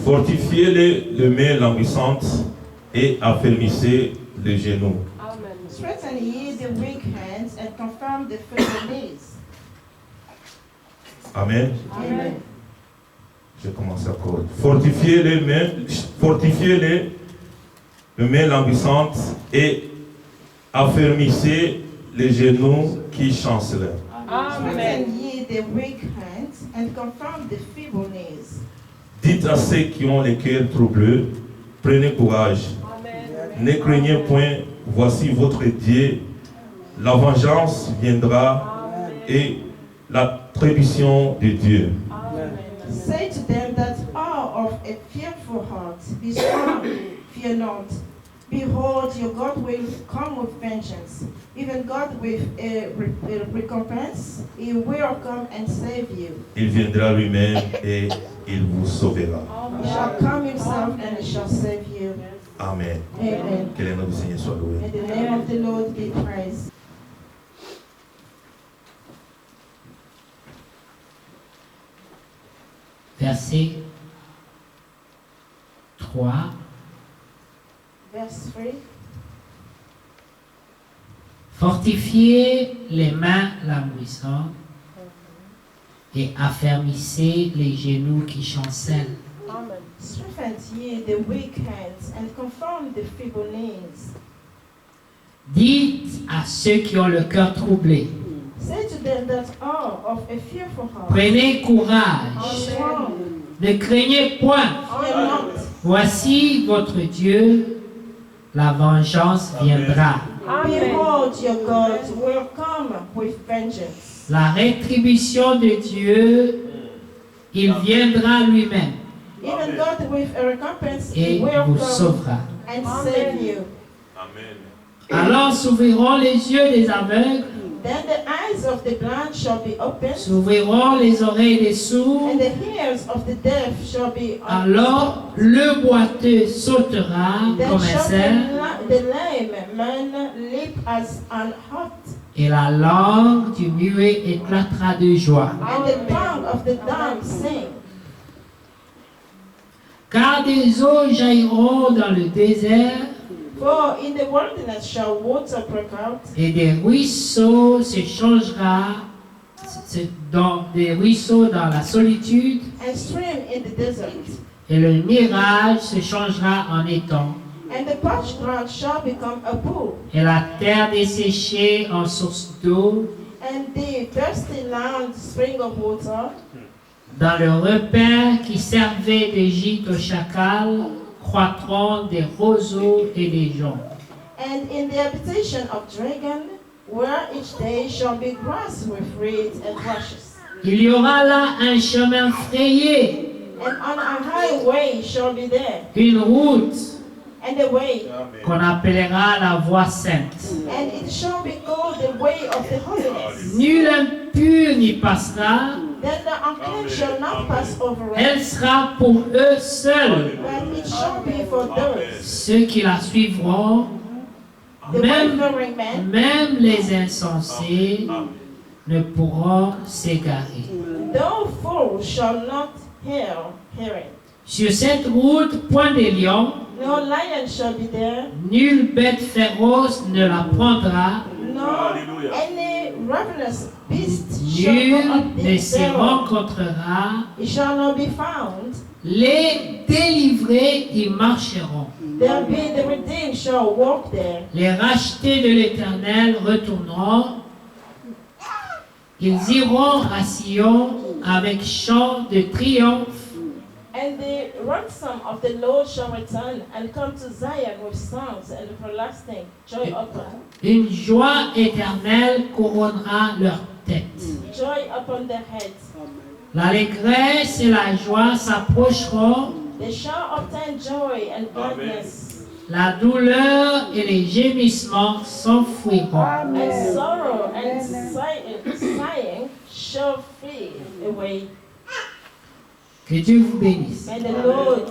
Fortifiez les mains languissantes et affermissez les genoux. Strengthen ye the weak hands and confirm the feeble knees. Amen. Amen. Je commence encore. Fortifiez les mains languissantes et affermissez les genoux qui chancelent. Strengthen ye the weak hands and confirm the feeble knees. Dites à ceux qui ont les cœurs troublés, prenez courage. Ne craignez point, voici votre Dieu. La vengeance viendra et l'attribution de Dieu. Say to them that are of a fearful heart, be strong, fear not. Behold, your God will come with vengeance, even God with a recompense. He will come and save you. Il viendra lui-même et il vous sauvera. He shall come himself and he shall save you. Amen. Amen. Que le nom du Seigneur soit loué. May the name of the Lord be praised. Verset 3. Verse 3. Fortifiez les mains languissantes et affermissez les genoux qui chancellent. Strengthen ye the weak hands and confirm the feeble knees. Dites à ceux qui ont le cœur troublé, Say to them that are of a fearful heart, prenez be courage, strong, ne craignez point. fear not. Voici votre Dieu, la vengeance viendra. Behold, your God will come with vengeance. La rétribution de Dieu, il viendra lui-même Even God with a recompense et will vous come sauvera. and save you. Amen. Alors s'ouvriront les yeux des aveugles, Then the eyes of the blind shall be opened, s'ouvriront les oreilles des sourds. and the ears of the deaf shall be Alors le boiteux sautera Then comme un shall cerf the lame man leap as an hart, et la langue du muet éclatera de joie. and the tongue of the dumb sing. Car des eaux jailliront dans le désert For in the wilderness shall water break out, et des ruisseaux des ruisseaux dans la solitude and stream in the desert. et le mirage se changera en étang And the parched ground shall become a pool, et la terre desséchée en source d'eau. and the thirsty land spring of water. Dans le repaire qui servait de gîte aux chacals, croîtront des roseaux et des joncs. And in the habitation of dragon, where each day shall be grass with reeds and rushes. Il y aura là un chemin frayé, And on a highway shall be there, une route and the way, qu'on appellera la voie sainte. and it shall be called the way of the holiness. Nul impur n'y passera, Then the unclean shall not pass over it, elle sera pour eux seuls. but it shall be for those, Ceux qui la suivront, the même, wandering men, même les insensés, ne pourront s'égarer. though fools shall not hear it. Sur cette route, point de lion, No lion shall be there, nulle bête féroce ne la prendra, no any ravenous beast shall go nul up ne s'y thereof. rencontrera. It shall not be found. Les délivrés y marcheront. There be the redeemed shall walk there. Les rachetés de l'Éternel retourneront. Ils iront à Sion avec chant de triomphe. And the ransom of the Lord shall return and come to Zion with songs and everlasting joy upon. Une joie éternelle couronnera leur tête. Joy upon their heads. L'allégresse et la joie s'approcheront. They shall obtain joy and gladness. La douleur et les gémissements s'enfuiront. And sorrow and sighing shall flee away. Que Dieu vous bénisse. May the Lord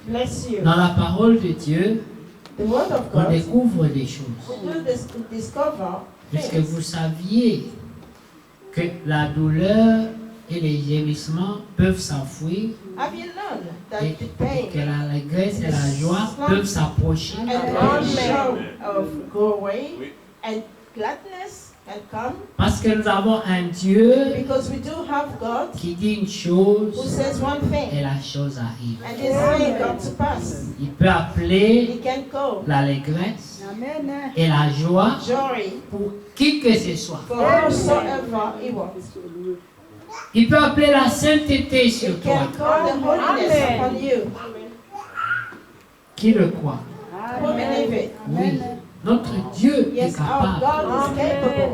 bless you. Dans la parole de Dieu, The word of on God découvre des choses. will discover Puisque things. vous saviez que la douleur et les gémissements peuvent s'enfuir Have you learned that et the que pain l'allégresse et la joie peuvent s'approcher? and the show go away and gladness can come? Parce que nous avons un Dieu Because we do have God qui dit une who chose says one thing et la chose arrive. and this thing comes to pass. Il peut appeler He can call l'allégresse et la joie joy pour qui que ce soit. for whosoever he wants. Il peut appeler la sainteté He sur toi. can call the holiness upon you. Qui le croit? Who believe it? Oui. Notre Dieu est Yes, our capable. God is capable.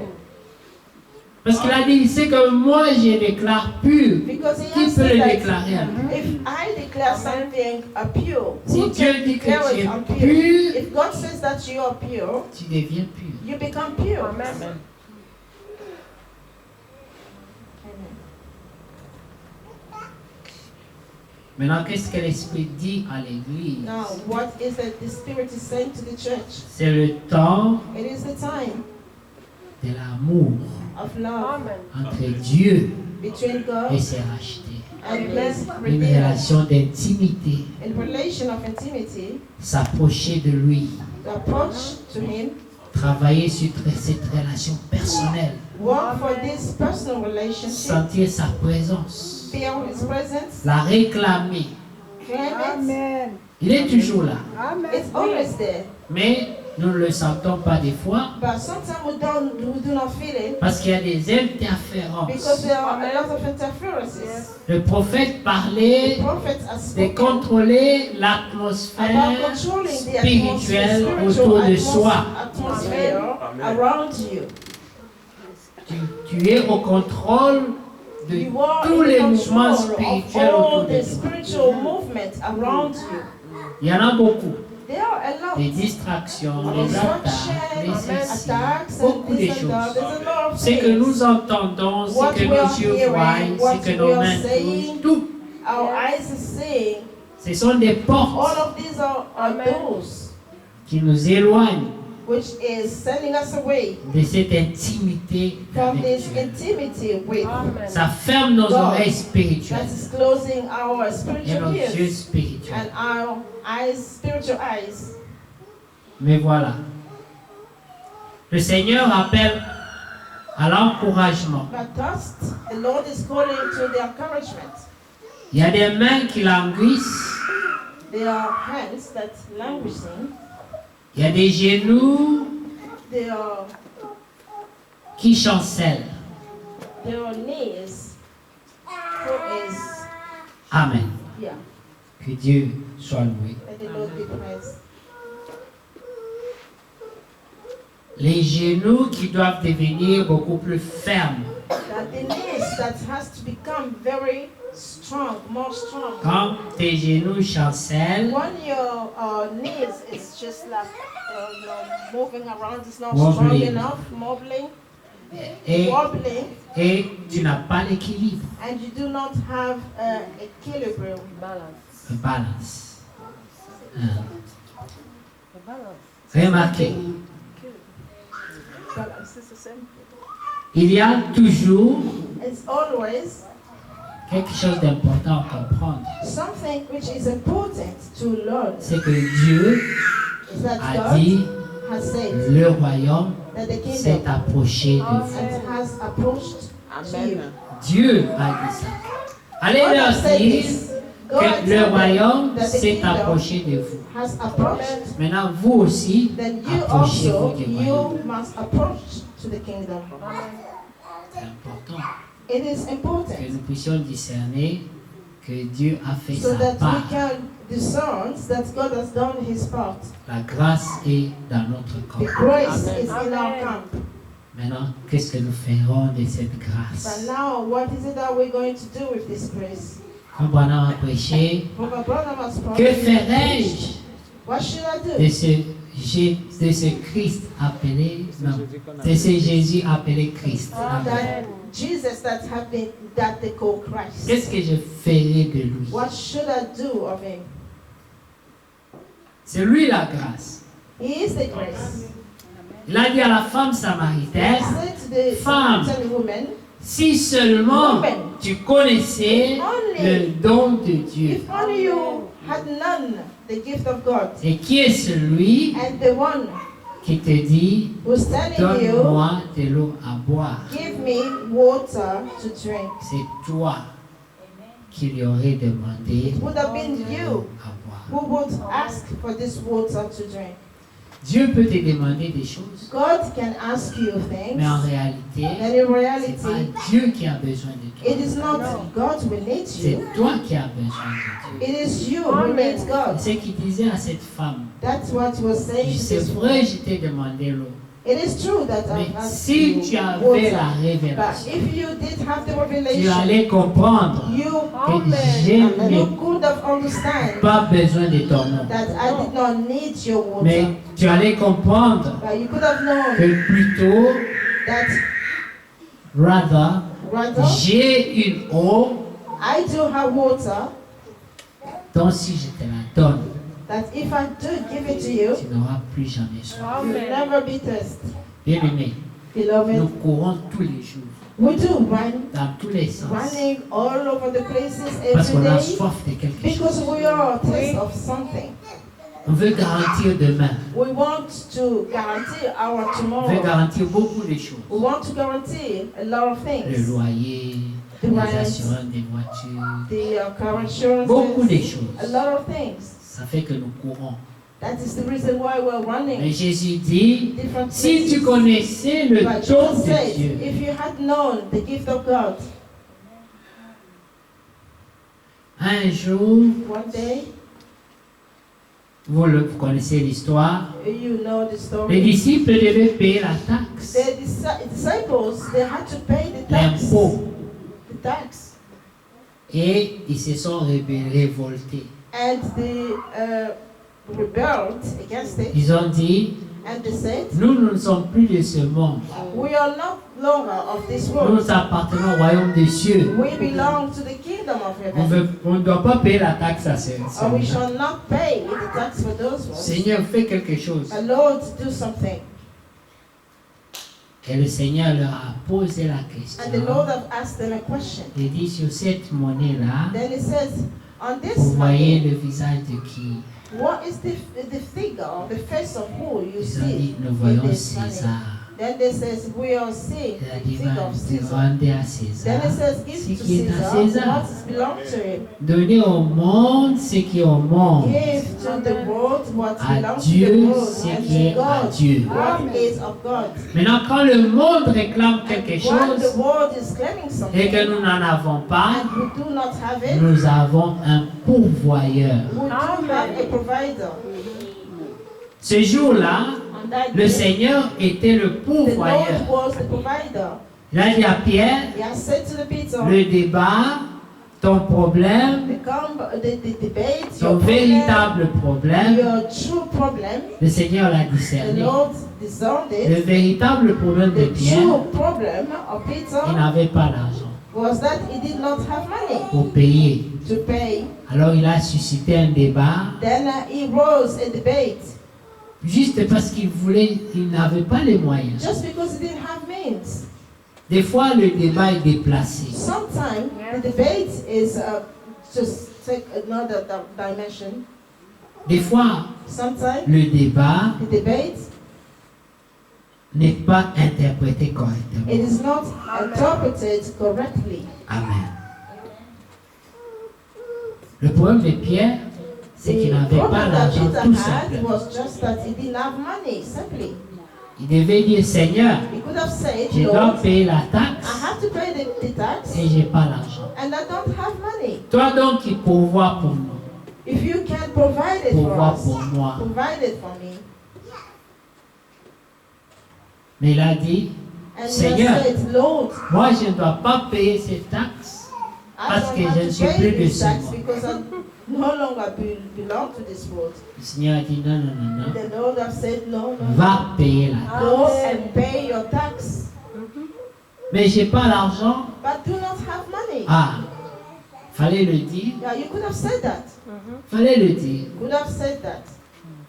Parce qu'il a dit, il sait que moi je déclare pur. Because he Qui has peut le said that déclarer à nous? if I declare something pure, Si who Dieu can dit que declare tu it es impure? pur, If God says that you are pure, tu deviens pur. you become pure. Amen. Maintenant, qu'est-ce que l'Esprit dit à l'Église? Now, what is that the Spirit is saying to the church? C'est le temps It is the time de l'amour of love entre Dieu between et God ses rachetés. and His Une redeemed. relation d'intimité, In relation of intimity, s'approcher de lui, the approach to Him, travailler sur cette relation personnelle, work for this personal relationship, sentir sa présence, feel His presence, la réclamer. claim it. Il est toujours là, It's always there. mais nous ne le sentons pas des fois But sometimes we do not feel it parce qu'il y a des because interférences. there are a lot of interferences. Le prophète The parlait prophet has de spoken contrôler about l'atmosphère controlling the spirituelle atmosphere, autour de soi. atmosphere around you. Tu es au contrôle de You are tous in les control mouvements of spirituels all autour de the toi. spiritual movement around you. Il y en a beaucoup. There are a lot Des of distractions, des attaques, des ceci, attacks beaucoup and de this and that. choses. There's a lot of Ce que things. nous entendons, What ce que we are nos yeux hearing, voient, what ce que we nos are mains saying, touchent, tout, Our eyes are seeing. ce sont des All portes of these are doors qui nous éloignent which is sending us away de cette intimité from avec this Dieu. intimity with Ça ferme nos God. oreilles that spirituelles is closing our et spiritual nos yeux ears spirituels. and our eyes, spiritual eyes. Mais voilà. Le Seigneur appelle à l'encouragement. But thus, the Lord is calling to the encouragement. Il y a des mains qui languissent, There are hands that languishing. il y a des genoux There are chancellent. knees. Who is, Amen. yeah, Que Dieu soit loué. that the Lord be praised. Les genoux qui doivent devenir beaucoup plus fermes. That the knees that has to become very strong, more strong. Quand tes genoux chancellent, When your knees is just like moving around, it's not Wobbling. strong enough, wobbling, et, wobbling, et tu n'as pas l'équilibre, and you do not have equilibrium. le balance. Hein. Remarquez, Balance is the same. il y a toujours It's always quelque chose d'important à comprendre. something which is important to learn. C'est que Dieu Is that a God dit, has said le royaume that the s'est kingdom approché de vous. has approached to you. Dieu a dit ça. Allez God leur has said dire this. Go and que le tell them royaume that the s'est kingdom approché de vous. has approached. Maintenant, vous aussi, Then you approchez-vous also, du royaume. you must approach to the kingdom. C'est important It is que important nous puissions discerner que Dieu a fait so sa that we part. can discern that God has done his part. La grâce est dans notre The camp. grace is in our camp. Maintenant, qu'est-ce que nous ferons de cette grâce? But now, what is it that we're going to do with this grace? Quand Branham a prêché, Brother Branham has que promised. ferai-je What should I do? de ce Christ appelé, non, de ce Jésus appelé Christ? Amen. That Jesus that they call Christ. Qu'est-ce que je ferai de lui? What should I do of him? C'est lui la grâce. He is the grace. Il a dit à la femme He samaritaine, said to the Femme. Samaritan woman, Si seulement Woman. tu connaissais le don de Dieu. If only you had known the gift of God. Et qui est celui And the one qui te dit, who's telling you, donne-moi de l'eau à boire? give me water to drink. C'est toi qui lui aurais demandé It would have been de you l'eau à boire. who would ask for this water to drink. Dieu peut te demander des choses, God can ask you things, mais en réalité, and in c'est reality, pas Dieu qui a besoin de it toi. is not God who needs C'est you. toi qui as besoin de Dieu. It is you who needs God. C'est ce qu'il disait à cette femme. That's what he was saying to C'est this vrai, woman. je t'ai demandé l'eau. It is true that Mais I've asked si tu you avais la water. But révélation, if you did have the tu revelation, allais comprendre you que j'ai you could have understand pas besoin de ton eau. that I did not need your water. Mais tu allais comprendre But you could have known que plutôt, that rather, rather j'ai une eau I do have water dont si je te la donne, that if I do give it to you, tu n'auras plus jamais soif. you'll never be thirsty. Bien-aimé, nous Beloved, courons tous les jours, we do run, dans tous les sens, running all over the places parce every qu'on a day soif de quelque chose. because we are thirsty of something. On veut garantir demain. We want to guarantee our On veut tomorrow. garantir beaucoup de choses. We want to guarantee a lot of Le things. loyer, The les rent, assurances des voitures, the car insurance, beaucoup de a choses. lot of things. Ça fait que nous courons. That is the reason why we're Mais running Jésus dit, different si tu places. connaissais le But don Jesus de said, Dieu, if you had known the gift of God, un jour, one day, vous connaissez l'histoire, you know the les story. disciples devaient payer la taxe, The disciples, they had to pay the tax. l'impôt, The tax. et ils se sont révoltés. And they rebelled against it. Ils ont dit, And they said, nous ne sommes plus de ce monde. we are not longer of this Nous world. appartenons au royaume des cieux. We belong to the kingdom of heaven. On ne doit pas payer la taxe à ce Or we monde. shall not pay the tax for those ones. Seigneur, fais quelque chose. Lord, do something. Et le Seigneur leur a posé la And the Lord question. have asked them a question. Il dit, sur cette monnaie-là, Then he says, on this vous voyez money, le visage de qui? what is the figure or the face of who you Ils ont see dit, nous in voyons this money? César. Then they says, we are seeing Il a the dit, figure of Caesar. rendez à Then César it says, ce give to qui est à Caesar César. what belongs to him. Donnez au monde ce qui est au monde. Give to the world what À belongs to Dieu the world, ce and qui est to à God Dieu. what is of God. Maintenant, quand le monde réclame quelque When chose the world is claiming et something que nous n'en avons pas, and we do not have it, nous avons un pourvoyeur. we do have a provider. Ce jour-là, On that le day, Seigneur était le the pourvoyeur. Lord was the provider. Il a dit à Pierre, He has said to the Peter, le débat, ton problème, the debate, ton your problem, véritable problème, your true problem, le Seigneur l'a the discerné. Lord discerned Le it. véritable problème de The Pierre, true problem of il Peter n'avait pas d'argent was that he did not have money pour payer. to pay. Alors il a suscité un débat, Then he rose a debate juste parce qu'il voulait, il n'avait pas les moyens. just because he didn't have means. Des fois, le débat est déplacé. Sometimes the debate is just take another dimension. Des fois, Sometimes le débat the debate n'est pas interprété correctement. it is not interpreted correctly. Amen. Le problème de Pierre, c'est qu'il The n'avait pas problem that l'argent Peter tout had simplement. was just that he didn't have money, simply. Il devait dire, Seigneur, He could have said, je dois Lord, payer la I taxe have to pay the tax et j'ai pas l'argent. and I don't have money. Toi donc qui pourvois pour nous, If you can provide it for pourvois us, pour moi. provide it for me. Mais il a dit, And he Seigneur, said, Lord, moi je ne dois pas payer ces taxes I parce don't que je have ne to suis pay plus de this ce tax monde. because I no longer belong to this world. Le Seigneur a dit, non, non, non, non. The Lord have said, no, no, Va payer la taxe. go and pay your tax. Mais j'ai pas l'argent. But do not have money. Ah, fallait le dire. Yeah, you could have said that. Fallait le dire. Could have said that.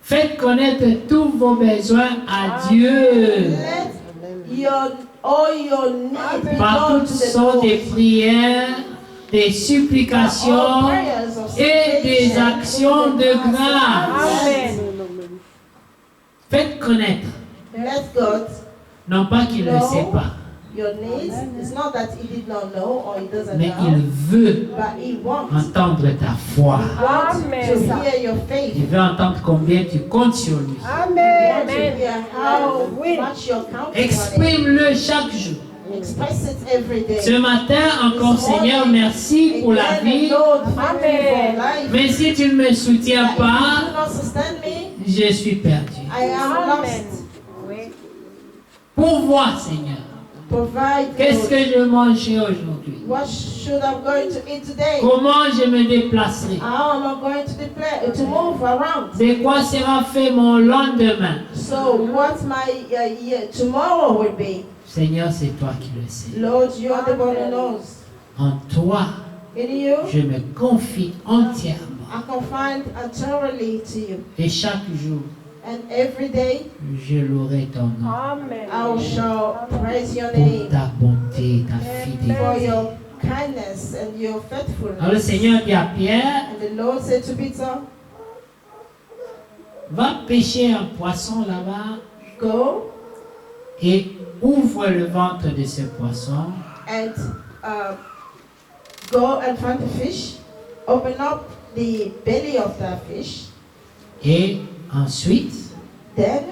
Faites connaître tous vos besoins à Dieu. Let your all your needs Partout belong to the sont Lord. des prières, des supplications All prayers of et des supplication. actions de grâce. Amen. Faites connaître, Let God non pas qu'il ne sait pas, your needs. It's not that he did not know or he doesn't mais know, il veut but he wants entendre ta foi. to hear your faith. Il veut entendre combien tu comptes sur lui. He wants to hear how much you're counting on it. Exprime-le chaque jour. Express it every day. Ce matin, encore Seigneur, merci pour la vie. Lord, thank you for life. Mais si tu ne me soutiens If you pas, do not sustain me, je suis perdu. I am lost. Pourvois, Seigneur. Provide Qu'est-ce food. que je mangerai aujourd'hui? What should I going to eat today? Comment je me déplacerai? How am I going to move around? De quoi sera fait mon lendemain? So what my tomorrow will be? Seigneur, c'est toi qui le sais. Lord, you are the one who knows. En toi, In you, je me confie entièrement. I confide entirely to you. Et chaque jour, And every day, je louerai ton nom I shall praise your pour name ta bonté, ta for fidélité. your kindness and your Alors le faithfulness. Seigneur dit à Pierre, And the Lord said to Peter, va pêcher un poisson là-bas go et ouvre le ventre de ce poisson and go and find the fish, open up the belly of that fish, et ensuite then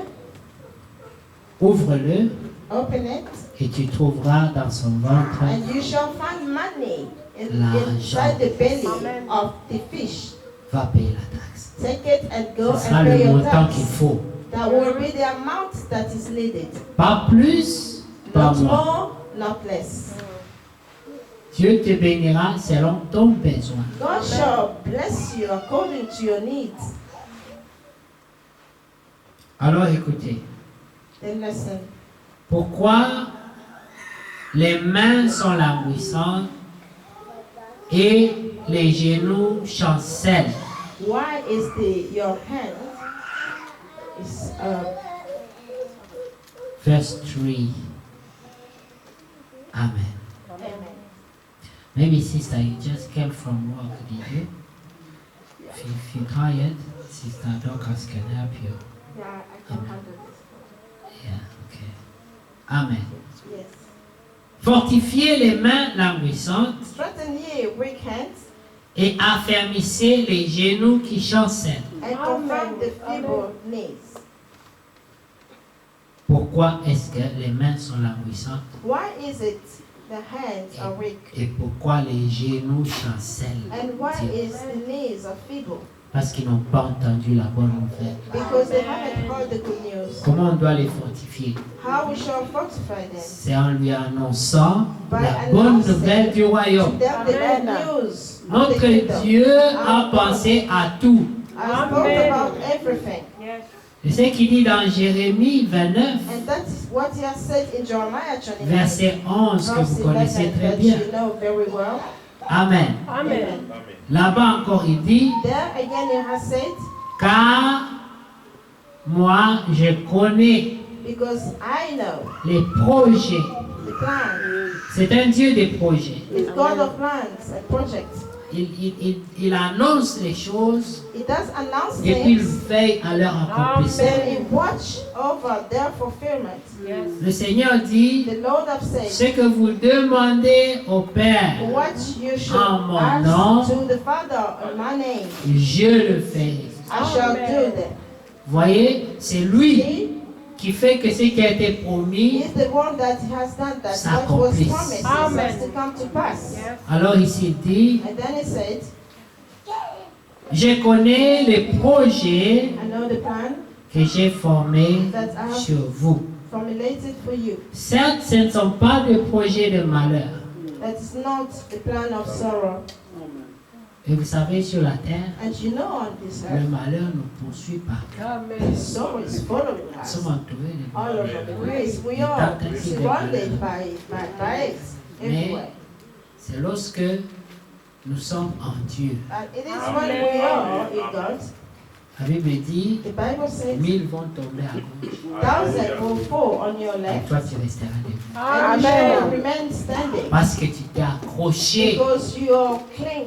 ouvre-le open it, et tu trouveras dans son ventre and you shall find money L'argent. inside the belly of the fish. va payer la taxe. Take it and go Ce sera and pay le your montant qu'il tax. faut. That will be the amount that is needed. Pas plus, pas Not moins. more, not less. Dieu te bénira selon ton besoin. God shall bless you according to your needs. Alors écoutez, Then listen. pourquoi les mains sont languissantes et les genoux chancellent? Why is your hand is Verse 3. Amen. Amen. Maybe sister, you just came from work, did you? If you're tired, Sister Dorcas can help you. Yeah, I can handle this. Yeah, okay. Amen. Yes. Fortifiez les mains languissantes Strengthen ye weak hands et affermissez les genoux qui chancellent. and confirm the feeble knees. Pourquoi est-ce que les mains sont languissantes Why is it the hands are weak? et pourquoi les genoux chancellent? And why is the knees are feeble? Parce qu'ils n'ont pas entendu la bonne nouvelle. Because they haven't heard the good news. Comment on doit les fortifier? How we shall fortify them? C'est en lui annonçant By la bonne announcing nouvelle du to royaume. them the good news of the Notre kingdom. Dieu a pensé à tout. I spoke about everything. C'est ce qu'il dit dans Jérémie 29, And that is what he has said in Jeremiah 29. verset 11, que vous connaissez très bien. That you know very well. Amen. Amen. Là-bas encore, il dit, There again he has said, car moi je connais because I know les projets. the plan. C'est un Dieu des projets. It's God of plans and projects. Il annonce les choses He does announce et puis il things, veille à leur accomplissement. then he watch over their fulfillment. Le Seigneur dit, The Lord have said, ce que vous demandez au Père, what you should en mon ask nom, to the Father in my name, je le ferai. I shall do them. Voyez, c'est lui He qui fait que ce qui a été promis. is the one that has done that. What was S'accomplisse. promised has to come to pass. Alors ici il dit, And then he said, je connais les projets I know the plan que j'ai formés that I have sur vous. formulated for you. Certes, ce ne sont pas des projets de malheur. That is not the plan of sorrow. Et vous savez, sur la terre, And you know on this le earth, malheur nous poursuit partout. sorrow is following Nous us. sommes entourés de All malheur. over the place. We are surrounded by it everywhere. C'est lorsque nous sommes en Dieu And it is when we are in God La Bible dit, The Bible says, 1000 vont tomber à gauche. 1,000 will fall on your Et left, toi, tu resteras debout. and you shall remain standing. Parce que tu t'es accroché Because you are cling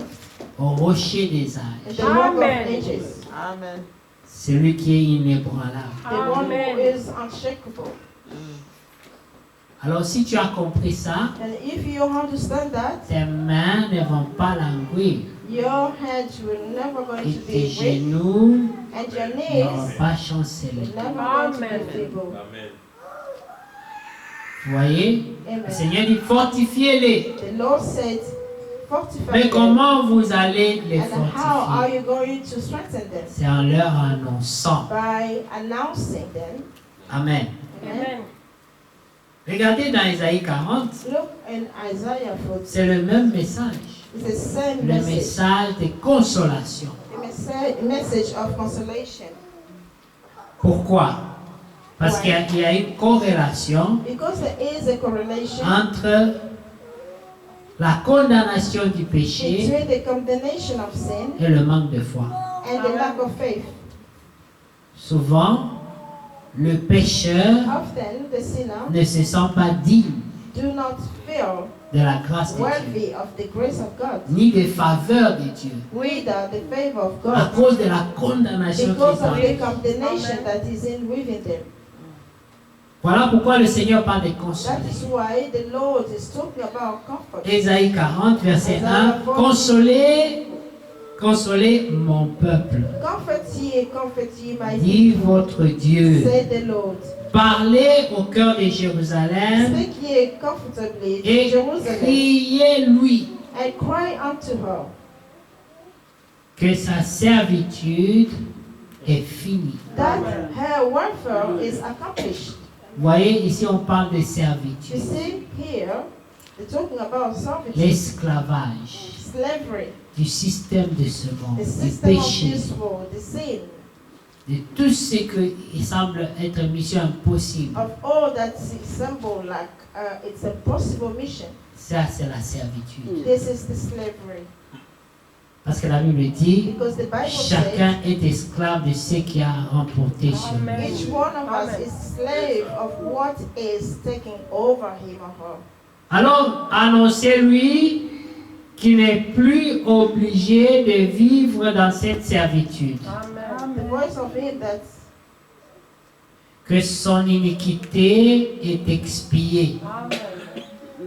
au rocher des in âges. the rock of Amen. ages. Amen. Celui qui est inébranlable. The one who is unshakable. Alors si tu as compris ça, And if you understand that, tes mains ne vont pas languir. your hands will never going Et to tes be weak, genoux and your ne knees vont pas will chanceler. never going to Amen. be feeble. Amen. Vous voyez? Le Amen. Seigneur dit fortifiez-les. The Lord said, fortify Mais them. comment vous allez les And how are fortifier? you going to strengthen them? C'est en leur annonçant. By announcing them. Amen. Amen. Regardez dans Isaïe 40, Look in Isaiah 40. c'est le même message. It's the same Le message. message de consolation. The message of consolation. Pourquoi? Parce qu'il y a une corrélation Because there is a correlation entre la condamnation du péché between the condemnation of sin et le manque de foi. and the lack of faith. Souvent, le pécheur Often the sinner ne se sent pas digne do not feel de la grâce de Dieu, worthy of the grace of God, ni des faveurs de Dieu, neither the favor of à God, cause de la condamnation qui because est en of eux. the condemnation that is in within them. Voilà pourquoi le Seigneur parle de That consoler. is why the Lord is talking about comfort. Ésaïe 40, verset 1, consolez, consolez mon peuple. Comfort ye, my Dit people, votre Dieu. said the Lord. Parlez au cœur de Jérusalem Speak ye comfortably to et Jerusalem, criez-lui and cry unto her que sa servitude est finie. that her warfare is accomplished. Vous voyez, ici on parle de You servitude, see here, they're talking about servitude, l'esclavage slavery, du système de ce monde, the du system of péché, this world, the sin, de tout ce qui semble être mission impossible. of all that symbol like it's a possible mission. Ça, c'est la servitude. This is the slavery. Parce que la Bible dit, Because the Bible chacun says est esclave de ce qui a remporté sur lui. Amen. each one of us Amen. is slave of what is taking over him or her. Alors, annoncez-lui qu'il n'est plus obligé de vivre dans cette servitude, The voice of him that que son iniquité est expiée.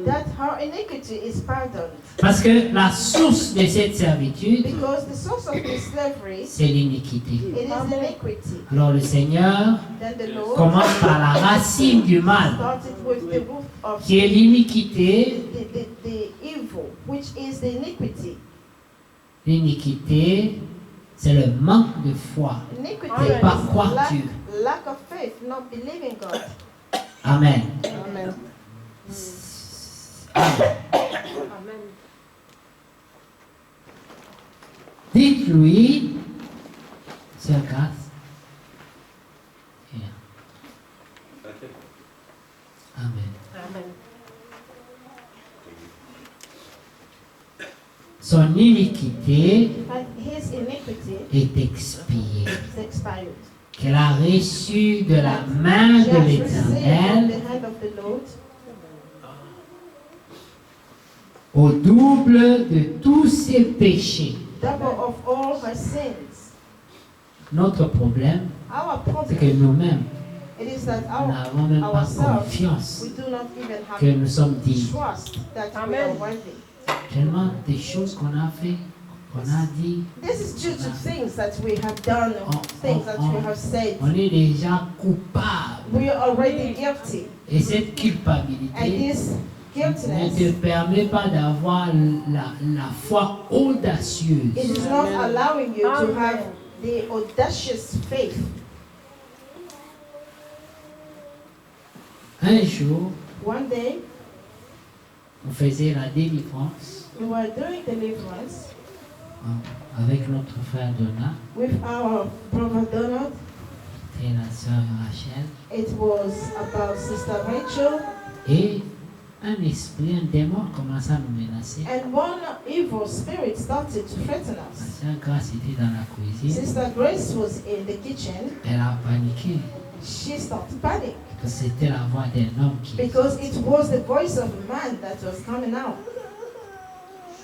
her iniquity is pardoned. Parce que la source de cette servitude, Because the source of this slavery, c'est l'iniquité. it is iniquity. Alors le Seigneur Then the Lord commence par la racine du mal, started with the root of qui est l'iniquité. the evil, which is the iniquity. L'iniquité, c'est le manque de foi. Iniquity Ne is pas croire Dieu. lack of faith, not believing God. Amen. Amen. Dites-lui, Sœur Grace. Viens. Amen. Son iniquité But his iniquity est expiée. is expired. Qu'elle a reçu de la main She de has received from l'Éternel the hand of the Lord au double de tous ses péchés. double of all her sins. Notre problème, Our c'est que problem, nous-mêmes, it is that nous n'avons même pas confiance we do not even que have nous sommes dignes. trust that we are Amen. worthy. Tellement des choses qu'on a fait, qu'on a dit, This is due to things that we have done, things that we have said. on est déjà coupable. We are already guilty. Et cette And culpabilité this ne te guiltiness, permet pas d'avoir la foi audacieuse. it is not allowing you to Amen. have the audacious faith. Un jour, One day, on faisait la délivrance we were doing deliverance avec notre frère Donat with our brother Donald. et la sœur Rachel. It was about Sister Rachel, Et un esprit, un démon commença à nous menacer. And one evil spirit started to threaten Ma us. soeur Grace était dans la cuisine. Sister Grace was in the kitchen. Elle a paniqué. She started panic Parce que c'était la voix d'un homme qui... because it was the voice of a man that was coming out.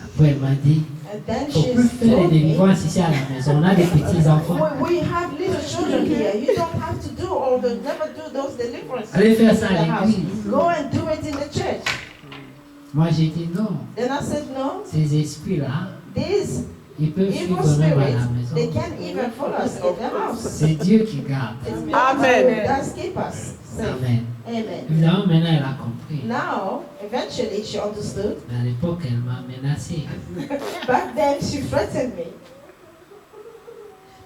Après, elle m'a dit, And then il ne faut she plus faire told des me, délivrances ici à la maison. On a des petits-enfants. we have little children here. You don't have to do all the, never do those deliverances Allez faire ça in à the house. l'église. Go and do it in the church. Moi, j'ai dit non. Then I said, no, Ces esprits-là, these ils peuvent evil suivre même à la spirits, they maison. can't even follow us in the house. C'est Dieu qui garde. It's Amen. God that keep us safe. Amen. Amen. Évidemment, maintenant, elle a compris. Now, eventually she understood. Mais à l'époque, elle m'a menacé. Back then she threatened me.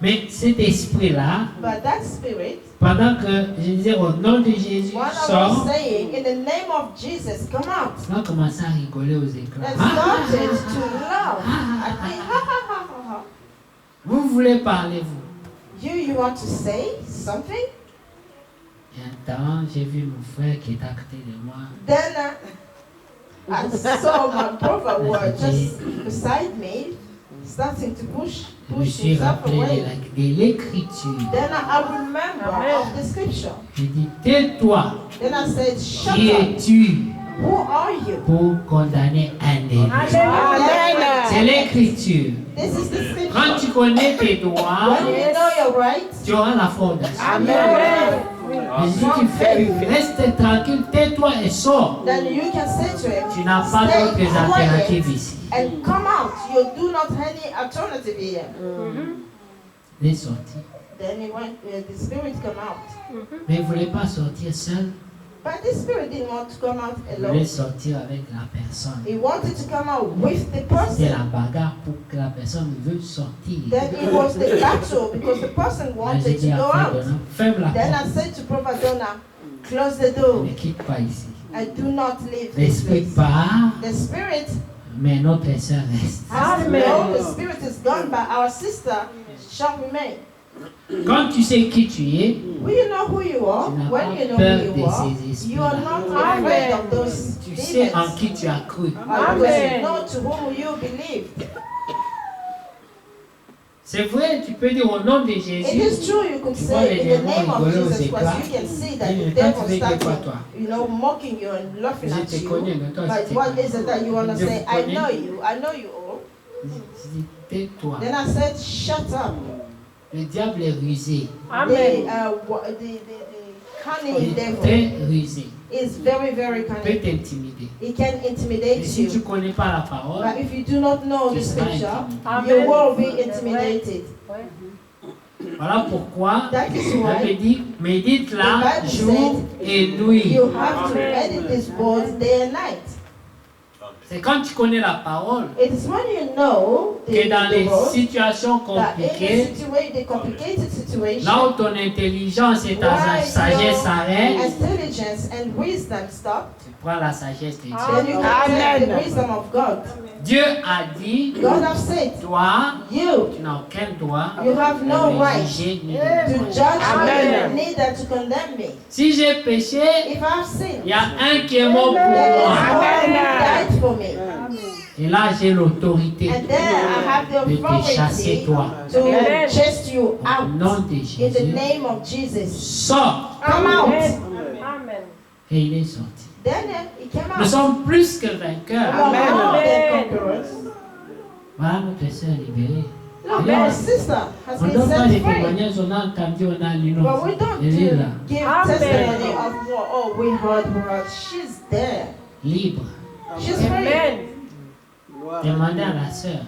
Mais cet esprit-là, But that spirit, pendant que je disais au nom de Jésus, when I was sort, saying, in the name of Jesus, come out. on a commencé à rigoler aux éclats. And Ah, started to laugh. I think, ha ha ha ha ha. vous voulez parler, vous? You want to say something? Et un temps, j'ai vu mon frère qui est à côté de moi. Then I saw my brother was just beside me, starting to push Je me suis himself rappelé away. de l'écriture. Then I remember of the scripture. J'ai dit, tais-toi, Then I said, shut qui up. es-tu Who are you? pour condamner un élu? C'est Amen. l'écriture. This is the scripture. Quand tu connais tes droits, When you know your rights, tu auras la fondation. Amen. Mais si tu fais, reste tranquille, tais-toi et sors. then you can say to him, Tu n'as pas stay d'autres alternatives ici. and come out. You do not have any alternative here. Il est sorti. Then he went, the spirit come out. Mais il ne voulait pas sortir seul. But the spirit didn't want to come out Il voulait alone. sortir avec la personne. He wanted to come out with the C'était person. la bagarre pour que la personne veut sortir. Then it was the battle because the person Mais j'ai wanted dit to à go Frère out. Donald, ferme la Then I porte. said to Prophet Donna, close the door. Ne quitte pas ici. I do not leave this L'esprit place. part, The spirit mais notre sœur reste. has to go. The spirit is gone, but our sister shall remain. Quand tu sais qui tu es, When you know who you are, tu n'as when pas you know peur who you de are, ces you are esprits-là. not afraid of those Tu sais en demons. qui tu as cru. Because you know to whom you believe. C'est vrai, tu peux dire au nom de It Jésus. is true you could Tu vois say les in the démons name of rigoler aux Jesus éclats. Christ, you can see that Mais the quand devil tu veux dire quoi, started, toi? mocking you and laughing Je at te you. connais, mais toi, But je te what connais. is it that you want to Je say? vous I connais. know you all. Je dis, tais-toi. Then I said, shut up. Le diable est rusé. Amen. The cunning Il est devil très rusé. is very, very Il peut cunning. t'intimider. He can Et intimidate si tu you. ne connais pas la parole, But if you do not know tu the seras scripture, intimidé. you will be intimidated. Voilà pourquoi That is la why Bible dit, médite-la the Bible jour et nuit. you have to edit this word day and night. C'est quand tu connais la parole It is when you know que dans the les word situations that in compliquées, the complicated situation, là où ton intelligence et ta why sagesse your s'arrêtent, intelligence and wisdom stop, tu prends la sagesse de Dieu. then you can take the Amen. wisdom of God. Dieu a dit, God have said, toi, you tu n'as aucun droit You have no de me right juger ni de to me judge Amen. me, neither to condemn me. Si j'ai péché, If I have sinned, il y a un qui est mort pour there is moi. one who Amen. died for me. Et là, j'ai l'autorité And then I have the de te chasser, authority toi. to Amen. chase you Au out. nom de In the Jésus, name of Jesus. sors. Come out. Amen. Et il est sorti. Then he came Nous out. sommes plus que vainqueurs. We are Amen. more than conquerors. Voilà notre sœur libérée. Look, Amen. our sister has On ne been donne pas des set free. témoignages, on a entendu, on a lu. But Non, we don't elle est là, give Amen. testimony of what, oh, we heard her. She's there. libre. She's free. Amen. Demandez à la sœur.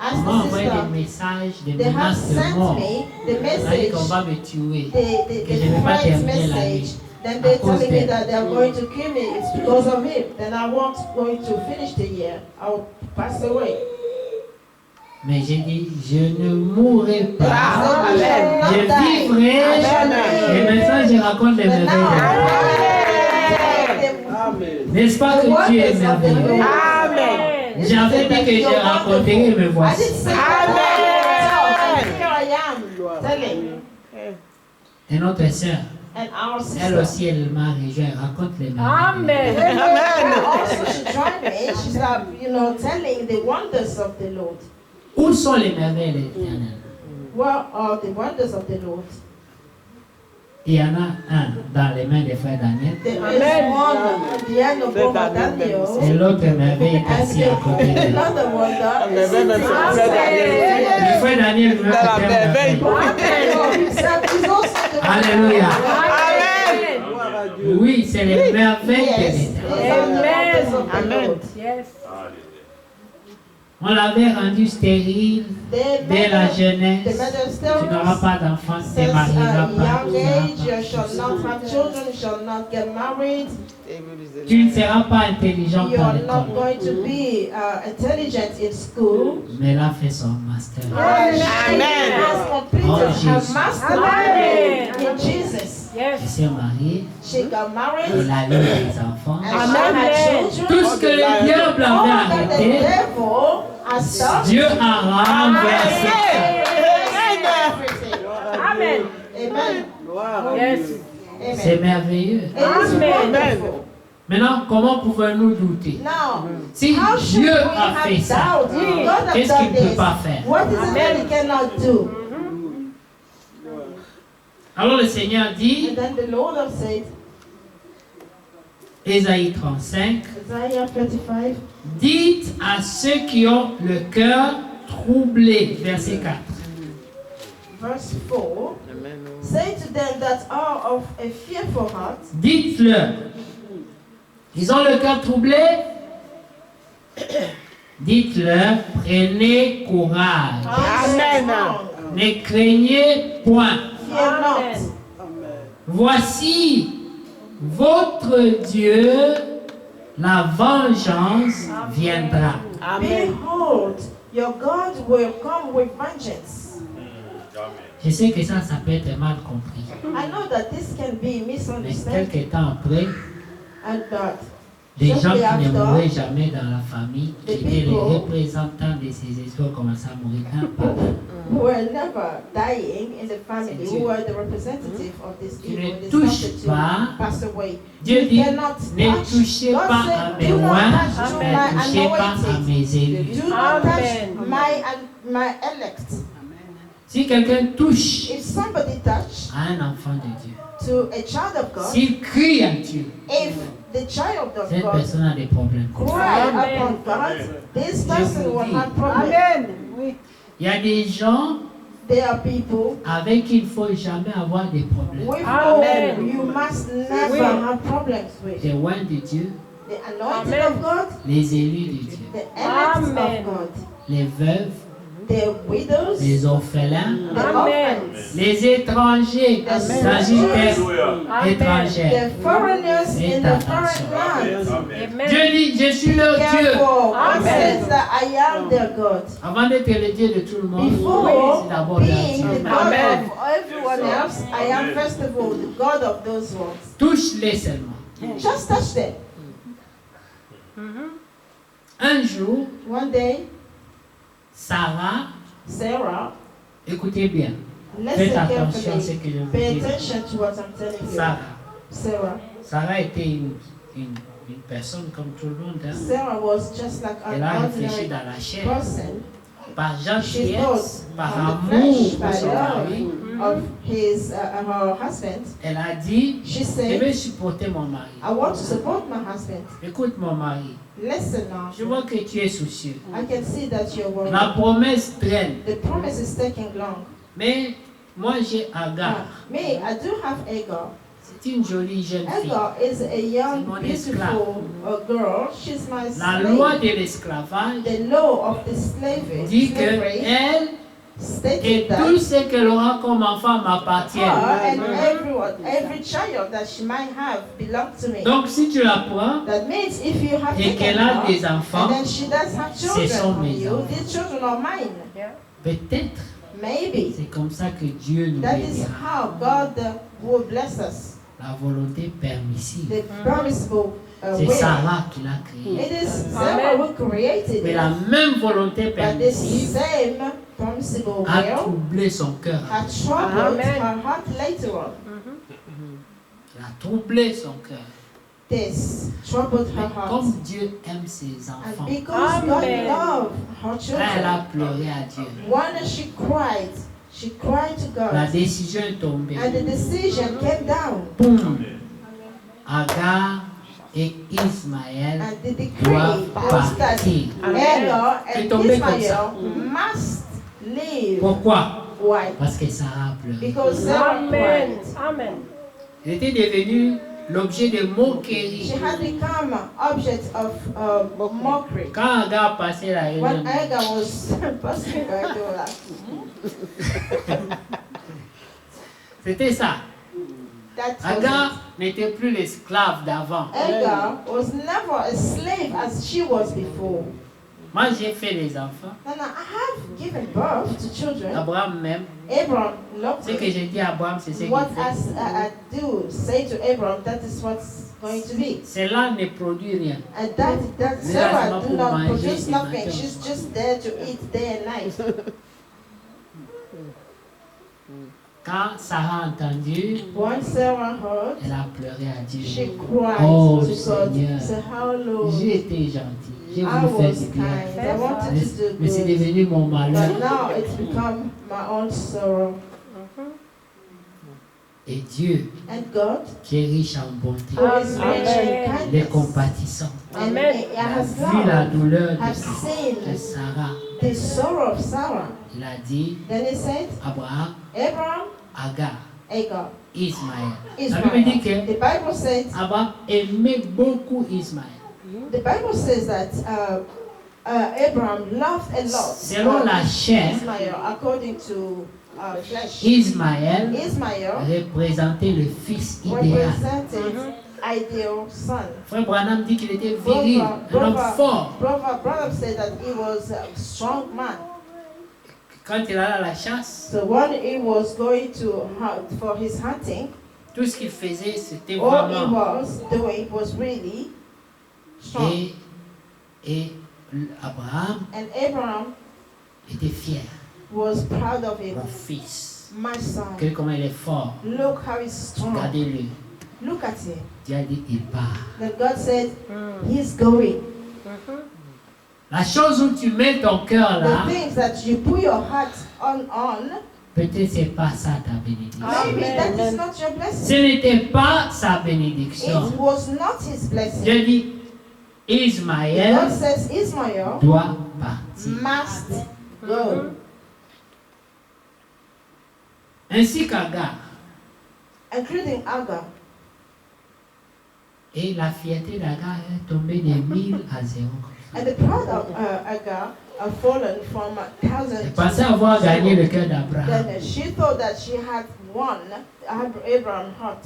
Ask On m'a the envoyé des sister. messages, des They have menaces de sent mort. me the On a dit message, qu'on va me tuer. the que je vais pas threat terminer la message. vie. Then they're À cause telling me d'elle. that they're going to kill me. It's because of him. Then I won't going to finish the year. I'll pass away. Mais j'ai dit, je ne mourrai Then I pas. said, I shall Je not die. vivrai. I shall Amen. Et live. maintenant, je raconte les But merveilles now de Dieu. I tell N'est-ce pas que Dieu est merveilleux? Amen. J'avais dit que je raconterai, me I voici. didn't say Amen. that. Here I am telling. Et notre sœur, And our Elle sister. aussi, elle m'a rejoint, elle raconte les merveilles. Amen. And also she joined me. She's telling the wonders of the Lord. Où sont les merveilles de l'Éternel? What are the wonders of the Lord? Il y en a un dans les mains des frères Daniel. There is one at the end of Brother Daniel. Et l'autre merveille est And assis à côté de lui. another wonder is Amen. Le frère Daniel veut Dans la que merveille. He's also the Alléluia. Amen. Oui, c'est les merveilles de Yes, l'Éternel. these are the wonders of the Amen. Lord. Yes. On l'avait rendu stérile They dès la made us jeunesse. Tu n'auras sterile pas d'enfant, tu ne since marieras a pas. young age. You shall not have children. You shall not get married. Tu ne seras pas intelligent You à are not l'école. going to be intelligent in school. Mais elle a fait son master. She has completed Oh, her Jesus. master Amen. degree in Jesus. Elle Yes. s'est mariée, She got married elle a eu des enfants. and she had Amen. Tout children. ce que le diable All avait that the arrêté, devil has stopped. Dieu a renversé. Everything. Amen. Amen. Yes. C'est Amen. merveilleux. It is Amen. wonderful. Maintenant, comment pouvons-nous douter? Now, Si how should Dieu we a fait have ça, doubt? God has qu'est-ce qu'il done ne peut this. pas faire? What is it that he cannot do? Alors le Seigneur dit, And then the Lord has said, Ésaïe 35, Isaiah 35, dites à ceux qui ont le cœur troublé, verset 4. verse 4, say to them that are of a fearful heart, Dites-leur, ils ont le cœur troublé. Dites-leur, prenez courage, Amen. ne craignez point. Fear not. Voici votre Dieu, la vengeance viendra. Behold, your God will come with vengeance. Je sais que ça peut être mal compris. I know that this can be Mais misunderstood quelques temps après, and that des gens shortly qui ne mouraient after, jamais dans la famille, qui The étaient les people- représentants de ces esprits, commençaient à mourir un par un. who were never dying in the family, who were the representative of this Tu evil, ne they touches started to pas. pass away. Dieu You dit, cannot ne touch. touchez God pas said, à mes do not oins, touch to ne my touchez pas à anointed. mes élus. Do not Amen. touch my elect. Si quelqu'un touche If somebody touch à un enfant de Dieu, to a child of God, s'il crie à Dieu, if the child of cette God personne a des problèmes. cry Amen. upon God, this person vous will dis. have problems. Amen. Oui. Il y a des gens There are people avec qui il ne faut jamais avoir des problèmes. with Amen. whom you must never Oui. have problems with. Les oins de Dieu, The anointed Amen. of God, les élus de Dieu, the elect Amen. of God, les veuves, the widows, les orphelins, the Amen. orphans, les étrangers Amen. dans une terre Amen. étrangère. the foreigners Faites in the attention. foreign lands. Amen. Dieu dit, je suis leur Dieu. Careful. God Amen. says that I am their God. Avant d'être le Dieu de tout le monde, Before c'est d'abord leur being the Dieu. God Amen. of everyone else, I am first of all the God of those ones. Touche-les seulement. Just touch them. Un jour, One day, Sarah, Sarah, écoutez bien, listen faites attention à ce carefully. que je vous Pay dis. attention to what I'm telling you. Sarah. Sarah était une personne comme tout le monde. Hein. Sarah was just like Elle a an réfléchi ordinary dans la chair, person. par She gentillesse, thought par on the amour flesh, pour by son mari. love of her husband. Elle a dit, She je said, vais supporter mon mari. I want to support my husband. Écoute mon mari, Listen now. je vois que tu es soucieux. I can see that you're worried. La promesse traîne, The promise is taking long. mais moi j'ai Agar. Me, I do have Agar. C'est une jolie jeune fille. Agar is a young, C'est mon beautiful girl. She's my La slave. loi de l'esclavage The law of the slavery, dit que slavery elle stated et that tout ce qu'elle aura comme enfant her m'appartiennent. and every child that she might have belong to me. Donc si tu la prends That means if you have et taken qu'elle a her, des enfants, and then she does have ce children sont from mes you, enfants. these children are mine. peut-être Maybe. c'est comme ça que Dieu nous That is bénira. how God will bless us. La volonté permissive, The permissible c'est will. Sarah qui l'a créé. It is Sarah who created Mais it. la même volonté But the permissive same permissible a will troublé son cœur. had troubled Amen. her heart later on. troublé son cœur. This troubled her Mais heart. comme Dieu aime ses enfants, And because God Amen. loved her quand elle children, a pleuré à Dieu, when she cried to la God, décision est tombée. and the decision came down, Boum! Agar et Ismaël and the decree doivent was that partir. Hagar C'est and tombé comme Ismael ça. must leave. Pourquoi? Why? Parce que Sarah a pleuré. Because Sarah Amen. cried. Amen. Elle était devenue l'objet de moquerie. She had become an object of mockery. Quand Agar passait la When réunion, Hagar was passing by, they were like, c'était ça. that was Agar n'était plus l'esclave d'avant. Hagar was never a slave as she was before. Moi, j'ai fait des enfants. And I have given birth to children. Abraham même. Abraham loved Ce que me. j'ai dit à Abraham, c'est ce qu'il What fait. I do say to Abraham, that is what's going to be. Cela ne produit rien. And that Mais Sarah là, c'est do pas pour not manger produce et nothing. manger. She's just there to eat day and night. Quand Sarah a entendu, Once Sarah heard, elle a pleuré à she Dieu. cried Oh, to God. Seigneur. Say, how Lord, J'ai été gentil. J'ai I voulu faire was du bien. kind. I wanted to Mais c'est do good. devenu mon malheur. But now it's become my own sorrow. Et Dieu, And God, qui est riche en bonté, who is rich Amen. in les kindness, compatissant, and Amen. he il a has vu la loved, douleur has de seen Sarah. the sorrow of Sarah. Il a dit, Then he said, Abraham, Abraham, Agar, Hagar, Ismaël. La Ismael. Bible dit que The Bible says, Abraham aimait beaucoup Ismaël. the Bible says that Abraham loved a lot Selon la chair, Ismael according to flesh. Ismaël Ismael représentait le fils idéal. represented ideal son. Frère Branham dit qu'il était viril, un homme fort. Brother said that he was a strong man. Quand il allait à la chasse, So when he was going to hunt for his hunting, tout ce qu'il faisait, c'était all he vraiment. was doing was really strong. Et Abraham And Abraham était fier. was proud of him. Mon fils. My son, Regardez comment il est fort. look how he's strong. Regardez-le. Look at him. Dieu a dit, il part. Then God said, he's going. La chose où tu mets ton cœur là, The things that you put your heart on, peut-être c'est pas ça ta bénédiction. maybe Amen. that is not your Ce blessing. n'était pas sa bénédiction. It was not his blessing. Dieu dit, God Ismaël says Ismael doit partir. must go. Ainsi qu'Agar. Including Agar. Et la fierté d'Agar est tombée de 1000 à 0. And the pride of Agar have fallen from Elle 1,000 pensait avoir gagné le cœur d'Abraham. Then she thought that she had won Abraham's heart.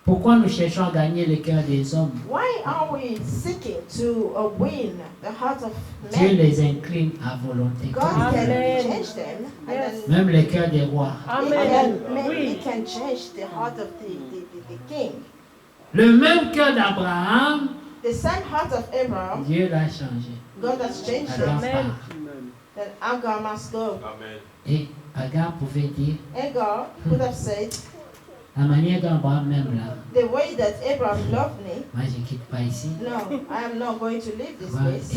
Pourquoi nous cherchons à gagner le cœur des hommes? Why are we seeking to win the heart of Dieu men? les incline à volonté. God can Amen. change them, and Yes. then Même le cœur des rois. Amen. He Oui. can change the heart of the king. Le même cœur d'Abraham, The same heart of Abraham, Dieu l'a changé. God has changed Agar it. Amen. part. Then Agar must go. Et Agar pouvait dire, Agar could have said, la manière dont Abraham m'aime là, the way that Abraham loved me, moi je ne quitte pas ici. no, I am not going to leave this Voilà. place.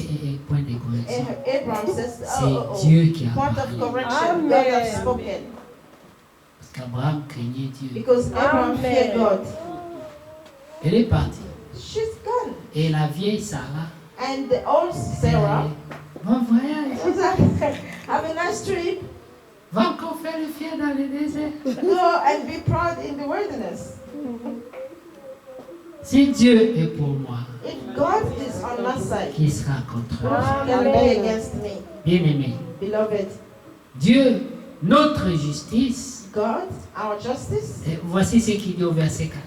Point de correction. Abraham says, C'est Dieu qui a point of parlé. correction, Amen. God has spoken. Parce qu'Abraham craignait Dieu. Because Abraham Amen. feared God. Elle est partie. She's gone. Et la vieille Sarah, And the old Sarah bon voyage, was like, have a nice trip. va encore faire le fier dans le désert. Go and be proud in the wilderness. Si Dieu est pour moi, If God is on my side, qui sera contre moi? who can be against me? Bien-aimé, Beloved, Dieu, notre justice, God, our justice. et voici ce qu'il dit au verset 4.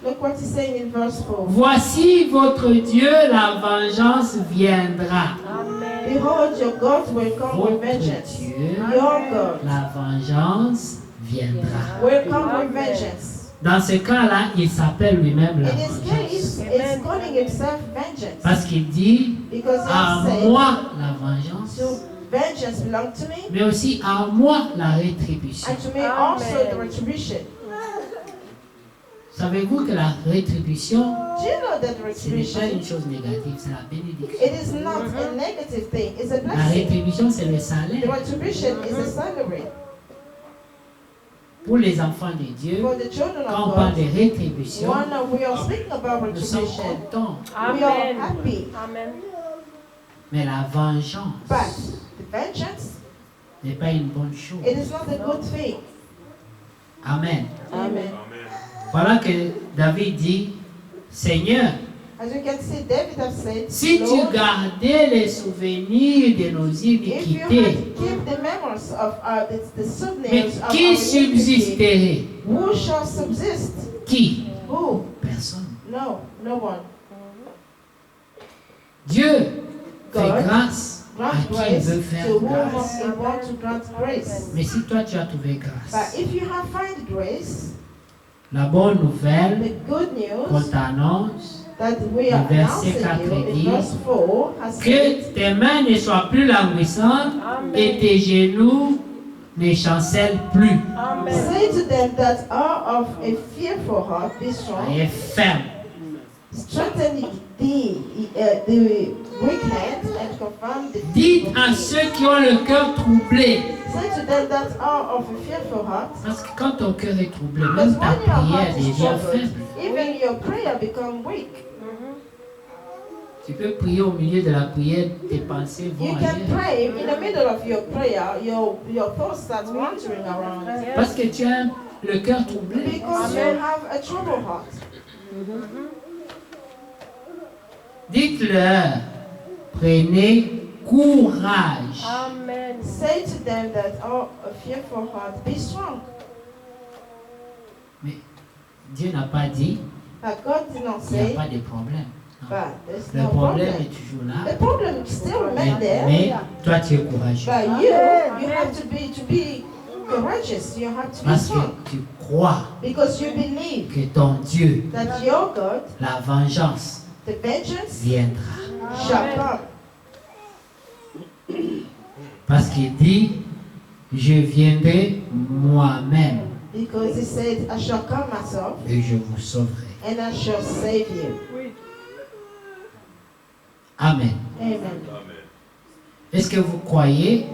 Look what he's saying in verse 4. Voici votre Dieu, la vengeance viendra. Amen. Behold, your God will come with Votre vengeance. Dieu, Your God la vengeance viendra. will come with vengeance. Dans ce cas-là, il s'appelle lui-même la In his case, vengeance. it's calling himself vengeance. Parce qu'il dit, Because à he said, moi la vengeance, so vengeance belongs to me, mais aussi à moi la rétribution. and to me Amen. also the retribution. Savez-vous que la rétribution, Do you know that ce n'est pas une retribution, chose négative, c'est la bénédiction. it is not a negative thing, it's a La blessing. rétribution, c'est le The salaire. retribution is a salary. Pour les enfants de Dieu, For the children quand on of parle God, de rétribution, we are speaking about nous sommes retribution. contents. We are happy. Amen. Mais la vengeance But the vengeance, n'est pas une bonne chose. it is not a good thing. Amen. Amen. Voilà que David dit, Seigneur, As you can see, David has said, si tu Lord, gardais les souvenirs de nos if you iniquités, had keep the memories of the mais souvenirs of qui our iniquity, subsisterait? who shall subsist? Qui? Who? Personne. No one. Dieu fait God grâce à grant qui grace veut faire to whom grâce. he want to grant grace. Mais si toi tu as trouvé But grâce, if you have found grace, la bonne nouvelle the good qu'on news t'annonce, that we are Le verset announcing 4 you dit in verse 4 has said, que tes mains ne soient plus languissantes et tes genoux ne chancellent plus. Amen. say to them that are of a fearful heart, be strong, Soyez ferme. strengthen the weak hands and confirm the Dites à ceux qui ont le cœur troublé, Say to them that are of a fearful heart, parce que quand ton cœur est troublé, because même ta when your prière heart is devient troubled, faible. even your prayer become weak. Tu peux prier au milieu de la prière, tes pensées vont You can ailleurs. pray in the middle of your prayer, your thoughts start wandering around Parce que tu as le cœur troublé. because you have a troubled heart. Dites-leur, prenez courage. Amen. Say to them that are of fearful heart, be strong. Mais Dieu n'a pas dit, But God did not il n'y a say, pas de problème. Non. but there's Le no problème problem. est toujours là. The problem still remains there. Mais toi, tu es courageux. But you have to be courageous. You have to be Parce que strong tu crois because you believe que ton Dieu, that your God, la vengeance, the vengeance, viendra. shall come. Parce qu'il dit, je viendrai moi-même Because he said, I shall come myself et je vous sauverai. and I shall save you. Amen. Amen. Est-ce que vous croyez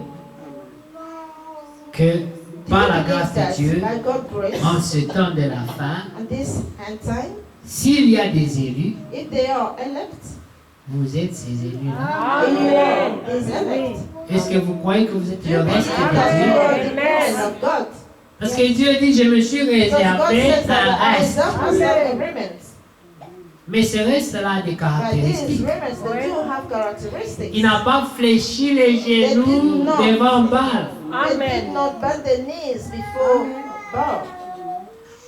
que Do par you la believe grâce de that Dieu, by God's grace, en ce temps de la fin, at this end time, s'il y a des élus, if they are elect, vous êtes ces élus-là? and you Amen. are his elect, Est-ce que vous croyez que vous êtes do you le believe reste that de you Dieu? are the man of God? Parce que Dieu dit, je me suis Because God réservé says that un I reste. reserve myself agreements. Mais ce reste-là a des But these caractéristiques. agreements, they do have characteristics. Il n'a pas fléchi les genoux devant Baal. They did Amen. not bend the knees before Baal.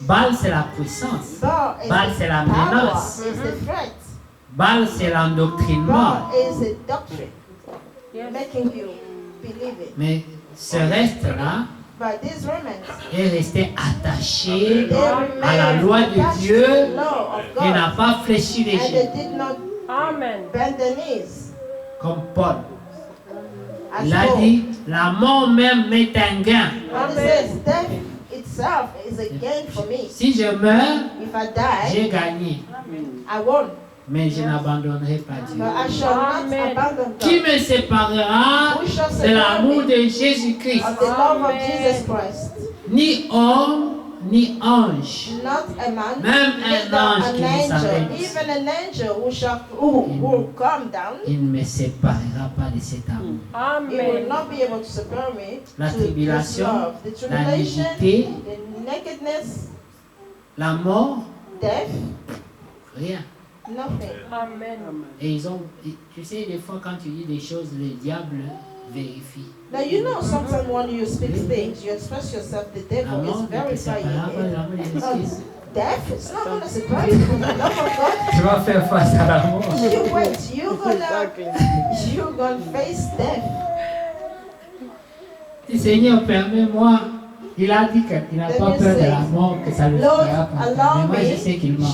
Baal, c'est la puissance. Baal is Baal, c'est la the power, menace. is the threat. Baal, c'est l'endoctrinement. Baal is a doctrine, Yes. making you believe it. Mais ce reste-là But these remnants, est resté attaché they à la loi remain de attached Dieu to the law of et n'a God, pas fléchi les and they genoux. did not Amen. bend the knees. Comme Paul. As Il a Paul. dit, la mort même m'est un gain. And he says, death itself is a gain for me. Si je meurs, If I die, j'ai gagné. I won. Mais je n'abandonnerai pas Dieu. But I shall not Amen. abandon Qui God. me séparera Who shall de separate l'amour me de Jésus-Christ? of the love of Amen. Jesus Christ? Ni homme, ni ange. Not a man, Même un neither ange an qui nous angel, s'abaisse. even an angel who will come down. Il ne me séparera pas de cet amour. He will Amen. not be able to separate me La to this tribulation, love. The la tribulation, nudité, the nakedness, la mort, death, rien. nothing. Amen. Et ils ont, tu sais, des fois quand tu dis des choses, le diable vérifie. Now you know sometimes when you speak things, you express yourself, the La devil mort is ne te verifying séparera pas de it. l'amour de Jésus-Christ. Death, it's not going to separate you from the love of God. Tu vas faire face à la mort. You wait, you're gonna face death. Dis, Seigneur, permets-moi. Il a dit qu'il n'a pas peur de la mort, que ça ne le Lord, fera pas. Mais allow moi, je sais me. qu'il ment.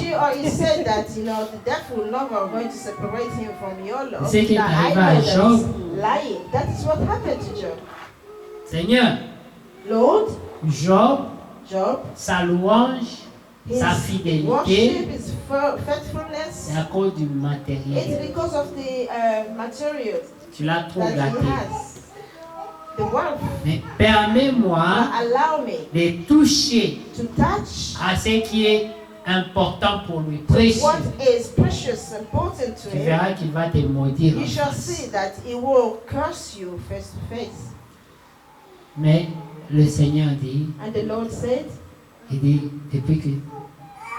He said that, the death will never going to separate him from your love. C'est qu'il est That I arrivé know à that Job. is lying. That is what happened to Job. Seigneur, Lord, Job, Job, sa louange sa His fidélité, worship, his faithfulness, c'est à cause du it's matériel. because of the materials Tu l'as trop that he gâté. has. The wealth. Mais permets-moi Allow me de toucher to touch à ce qui est important pour lui, précieux. what is precious, important to Tu him. verras qu'il va te maudire. You en shall face. see that he will curse you face to face. Mais le Seigneur dit, And the Lord said, il dit, depuis que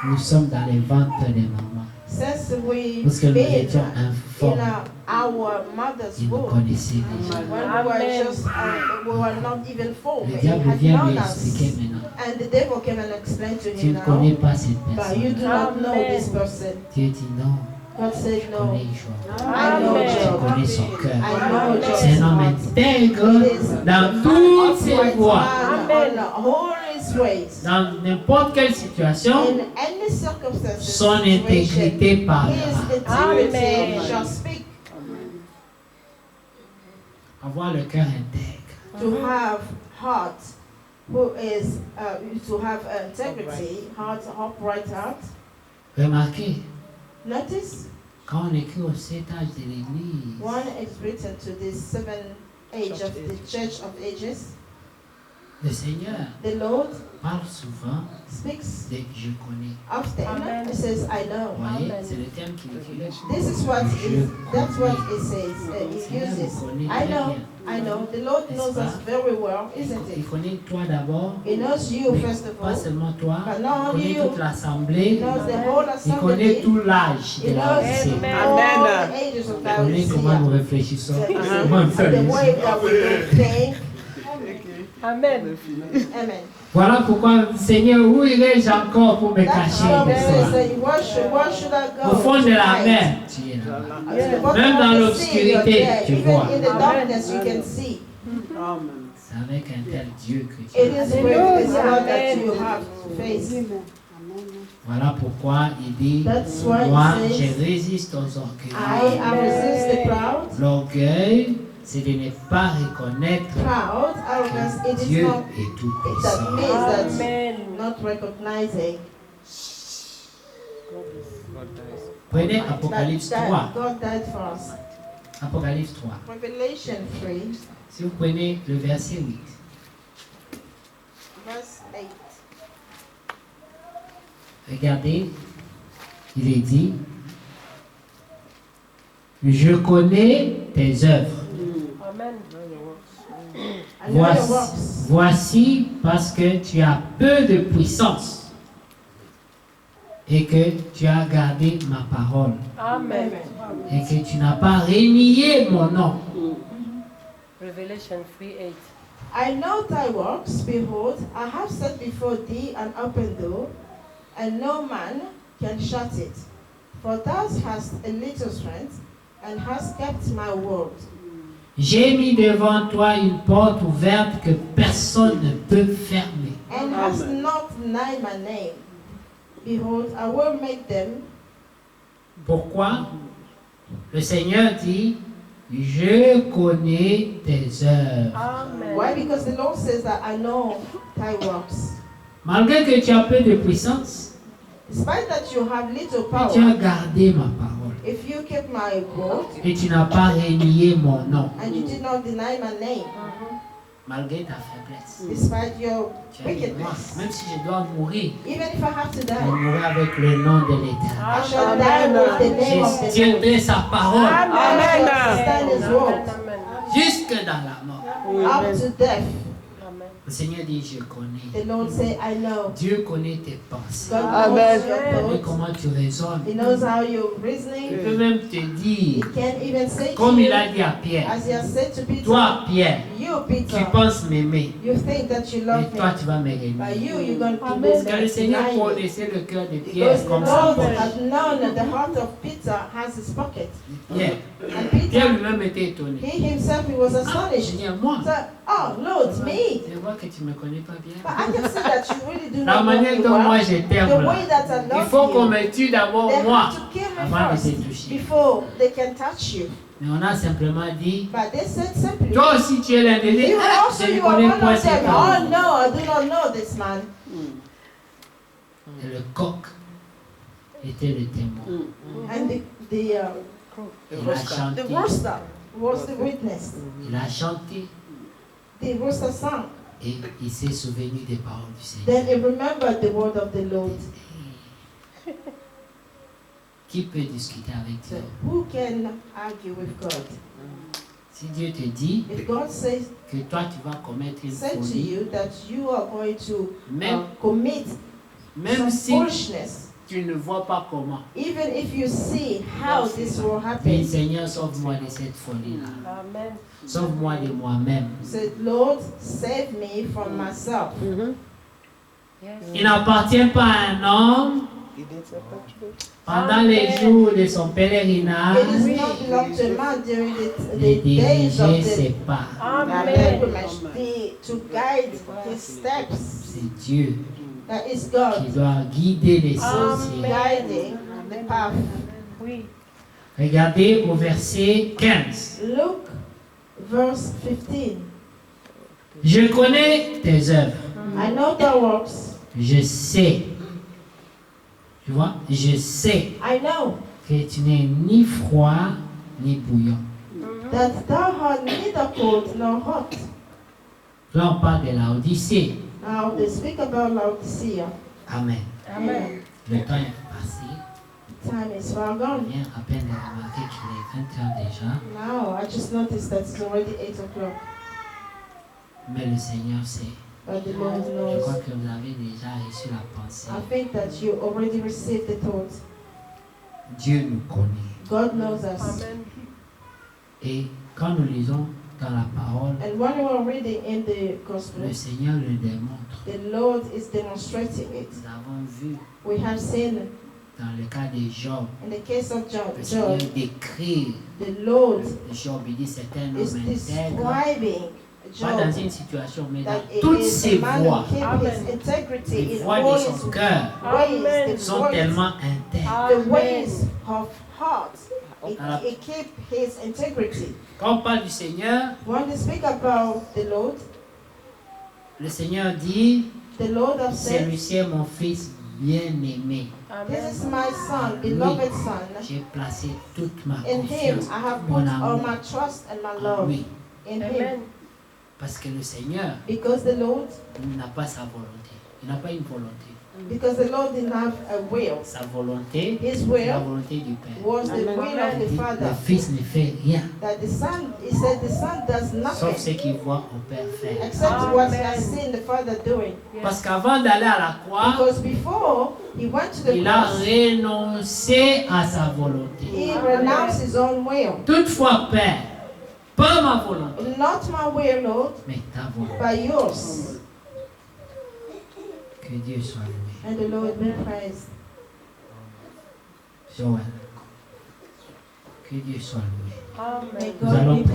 nous sommes dans les ventres des mamans, since we parce que nous been étions in informes, our mother's il nous womb, connaissait déjà. when we were Amen. just, we were not even formed, Le he diable had vient known lui us. expliquer maintenant. And the devil came and explained to Tu him ne connais now, pas cette but you personne. do not know Amen. this person. Dieu dit non, God said je no. connais Job. I know Amen. Je Job. connais son cœur. I know Job's C'est un homme heart. intègre It is dans the toutes ses upright voies. man Amen. on all his ways. Dans n'importe quelle situation, In any circumstances, son situation, intégrité parlera. his integrity Amen. shall speak. Avoir le cœur intègre. To have heart, who is to have integrity, heart, upright heart. Remarquez, Notice quand on écrit au 7 âges de l'Église, one is written to the 7 age of the Church of Ages. le Seigneur The Lord parle souvent speaks de je connais. often. Amen. He says, "I know." Vous voyez, Amen. c'est le terme qu'il utilise. This is what that's what it says. Le It Seigneur uses. vous connaît I très know. bien. I know. The Lord knows us very well, isn't Il it? connaît toi d'abord, He knows you mais first of pas all. seulement toi, But il not only connaît you. toute l'assemblée, He knows the whole il connaît assembly. tout l'âge He de la knows Odyssée. Amen. all Amen. the ages of Il connaît comment nous Laodicea. réfléchissons, The comment nous the way faisons. that we do think. Amen. Amen. Voilà pourquoi, Seigneur, où irai-je encore pour me That's cacher why de it says toi? that where should I go? Au fond de la tonight? mer, tu es là-bas. At the bottom Même of dans the sea, l'obscurité, you're there. tu Even vois. in the Amen. darkness, you can see. Amen. C'est avec un tel Dieu que tu It es. is with this Hallelujah. God that Amen. you have to face. Voilà pourquoi il dit, That's why moi, it je says, résiste aux I orgueilleux. resist the proud. L'orgueil, c'est de ne pas reconnaître Proud, arrogance, it que is Dieu not, est tout that puissant. means that Amen. not recognizing Prenez that, Apocalypse 3. that God died for us. Apocalypse 3. Revelation 3, Si vous prenez le verset 8. verse 8. Regardez, il est dit, je connais tes œuvres. Amen. I know your Voici, works. voici parce que tu as peu de puissance et que tu as gardé ma parole Amen. et que tu n'as pas renié mon nom. Revelation 3:8. I know thy works, behold, I have set before thee an open door, and no man can shut it. For thou hast a little strength, and hast kept my word. J'ai mis devant toi une porte ouverte que personne ne peut fermer. And hast not denied my name. Behold, I will make them. Pourquoi? Le Seigneur dit, je connais tes œuvres. Amen. Why? Because the Lord says that I know thy works. Malgré que tu as peu de puissance, Despite that you have little tu as power, gardé ma parole if you keep my word, et tu n'as pas renié mon nom. and you did not deny my name, Malgré ta faiblesse. despite your Tu as dit, moi, wickedness, même si je dois mourir, even if I have to je die, mourrai avec le nom de l'Éternel. I shall die with the name of Je the tiendrai sa parole I shall stand his word Amen. jusque dans la mort. up to death. Amen. Le Seigneur dit, je connais. The Lord say, I know. Dieu connaît tes pensées. God Amen. knows your Il connaît thoughts. comment tu raisonnes. He knows how you're Il reasoning. peut même te He dire, can even say to comme il you, a dit à Pierre, as he has said to Peter, toi Pierre, you tu Peter, penses m'aimer, you think that you mais love toi me, tu vas me but renier. you're going to Parce que le Seigneur deny me. connaissait le cœur de Pierre Because the comme sa Lord poche. has known that the heart of Peter has his pocket. Pierre, And Pierre Peter, lui-même était étonné. he himself, he was Ah, astonished. Seigneur, moi, So, oh Lord, me. je vois que tu ne me connais pas bien. But I can see that you really do La not know manière me dont moi well. je The t'aime là, way that I il love faut qu'on you, me tue d'abord they moi have to kill me avant de te first toucher. before they can touch you. Mais on a simplement dit, But they said simply, toi aussi tu es l'un de you also je ne you are connais one pas of ces them. paroles. Oh no, I do not know this man. Et le coq était le témoin. And Il a the chanté. rooster was the witness. Il a chanté. The rooster sang. Et il s'est souvenu des paroles du Seigneur. Then he remembered the word of the Lord. Qui peut discuter avec So Dieu? who can argue with God? Si Dieu te dit If God says que toi tu vas commettre une said to folie, you that you are going to même, commit même some si foolishness, tu ne vois pas comment, even if you see how this will mais happen, Seigneur, sauve-moi de cette folie-là. Amen. Sauve-moi de moi-même. said, Lord, save me from myself. Yes. Il n'appartient pas à un homme pendant les jours de son pèlerinage It does not belong to man during de the days of diriger ses the pas. Amen. pilgrimage, to guide his steps. C'est Dieu That is qui God doit guider les sorciers. guiding the path. Oui. Regardez au verset 15. Look, verse 15. Je connais tes œuvres. I know thy works. Je sais. Tu vois, je sais I know que tu n'es ni froid ni bouillant. that thou art neither cold nor hot. Là, on parle de la Odyssée. Now they speak about Laodicea. Amen. Amen. Le temps est passé. Time is far On gone. vient à peine de remarquer qu'il est 20 heures déjà. Now I just noticed that it's already 8 o'clock. Mais le Seigneur sait. But the Lord Je crois knows. que vous avez déjà reçu la pensée. I think that you already received the thought. Dieu nous connaît. God knows us. Amen. Et quand nous lisons dans la parole, And when we are reading in the Gospel, le Seigneur le démontre. the Lord is demonstrating it. Nous avons vu We have seen dans le cas de Job, in the case of Job, le Seigneur Job, décrit the Lord Job. Il dit c'est un is homme intègre. describing Pas dans Job une situation, mais dans that it toutes is ses a man voies. who keeps Amen. his integrity Les in voies all de son his cœur ways, the sont ways, tellement intègres. the Amen. ways of heart. Alors- It keep his integrity. Quand on parle du Seigneur, When we speak about the Lord, le Seigneur dit, the Lord has said, celui-ci est mon fils bien-aimé. "This Amen. is my son, beloved son. J'ai placé toute ma In him confiance, I have mon put all amour my trust and my en love lui. in him." Amen. Parce que le Seigneur Because the Lord, n'a pas sa volonté. Il n'a pas une volonté. because the Lord didn't have a will. Sa volonté, His c'est la will volonté du Père. was the Amen. will of Il the dit, Father. le Fils ne fait rien, That the Son, he said the Son does sauf ce nothing qu'il voit au Père faire. except what he Amen. has seen the Father doing. Parce qu'avant d'aller à la croix, Because before he went to the il a cross, renoncé à sa volonté. he renounced his own will. Toutefois, Père, pas ma volonté, Not my will, Lord, mais ta volonté. but yours. Que Dieu soit loué. And the Lord be praised. Joël, que Dieu soit loué. Amen. May Nous God allons be